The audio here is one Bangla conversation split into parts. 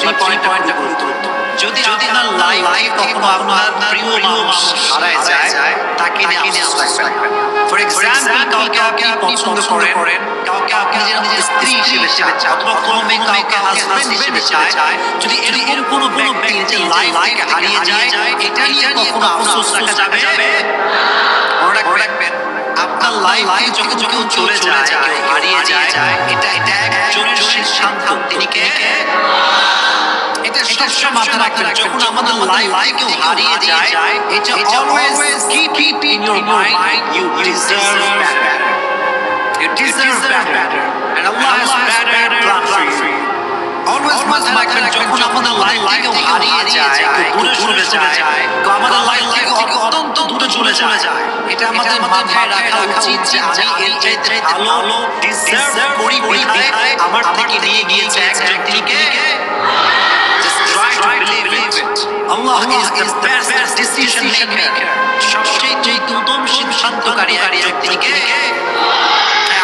3 পয়েন্টটা গুরুত্বপূর্ণ। যদি আপনার লাইফে কখনো আপনার প্রিয় মানুষ হারায় যায়, তাকে নিয়ে আফসোস রাখবেন না। ফর এক্সাম্পল, কাউকে আপনি পছন্দ করেন, কাউকে আপনি নিজের স্ত্রী হিসেবে চান, অথবা কোনো মেয়ে কাউকে হাজবেন্ড হিসেবে চায়, যদি এরকম কোনো ব্যক্তি যে লাইফ থেকে হারিয়ে যায়, এটা নিয়ে কখনো আফসোস রাখা যাবে? মনে রাখবেন, আপনার লাইফে যখন কেউ চলে যায়, কেউ হারিয়ে যায়, এটা একজনের সিদ্ধান্ত। তিনি কে? এটা সবসময় মাথায় রাখবেন, যখন আমাদের লাইফে কেউ হারিয়ে যায়, এটা always keep in your mind, you deserve better. You deserve better, and Allah has better plan for you. Always মাথায় রাখবেন, যখন আমাদের লাইফ থেকে হারিয়ে যায়, দূরে সরে যায়, আমাদের লাইফ থেকে অত্যন্ত দূরে চলে যায়, এটা আমাদের মাথায় রাখা উচিত যে আমি এর চাইতে ভালো ডিজার্ভ করি বিধায় আমার থেকে নিয়ে গিয়েছে একজন। তিনি কে? Just try to believe it. Allah is the best decision maker. সবচেয়ে উত্তম সিদ্ধান্তকারী একজন। তিনি কে?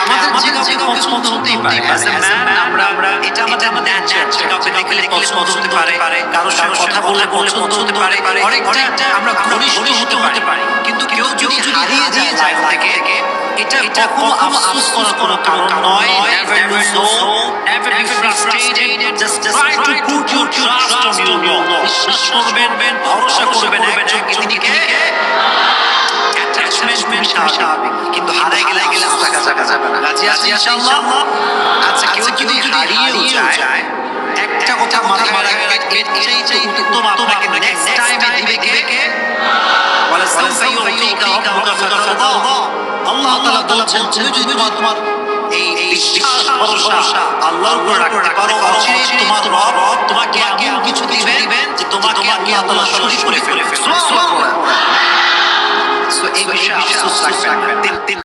আমাদের যে কাউকে পছন্দ হতেই পারে, as a man আমরা এটা আমাদের ন্যাচারাল। কাউকে দেখলে পছন্দ হতে পারে, কারোর সাথে কথা বললে পছন্দ হতে পারে, অনেকটা আমরা ঘনিষ্ঠ হতে পারি। কিন্তু কেউ যদি হারিয়ে যায় লাইফ থেকে, এটা কোনো আফসোস করার কোনো কারণ নয়। Never lose hope, never be frustrated, just try to put your trust on your Lord. বিশ্বাস করবেন, ভরসা করবেন একজন। তিনি কে? অ্যাটাচমেন্ট স্বাভাবিক, কিন্তু হারিয়ে গেলে থাকা যাবে না। রাজি আছি ইনশাআল্লাহ? আচ্ছা, কেউ যদি হারিয়েও যায়, একটা কথা মাথায় রাখবেন, এর চাইতে উত্তম আপনাকে নেক্সট টাইমে দিবে কে? ওয়ালা সাউফা ইউতিকা রাব্বুকা ফাতারদা। আল্লাহ তাআলা বলছেন, তুমি যদি তোমার এই বিশ্বাস ভরসা আল্লাহর উপর রাখতে পারো, অচিরেই তোমার রব তোমাকে এমন কিছু দিবেন যে তোমাকে আল্লাহ তাআলা শরীক করে ফেলবে। সুবহানাল্লাহ। সো এই বিষয়ে আফসোস রাখবেন।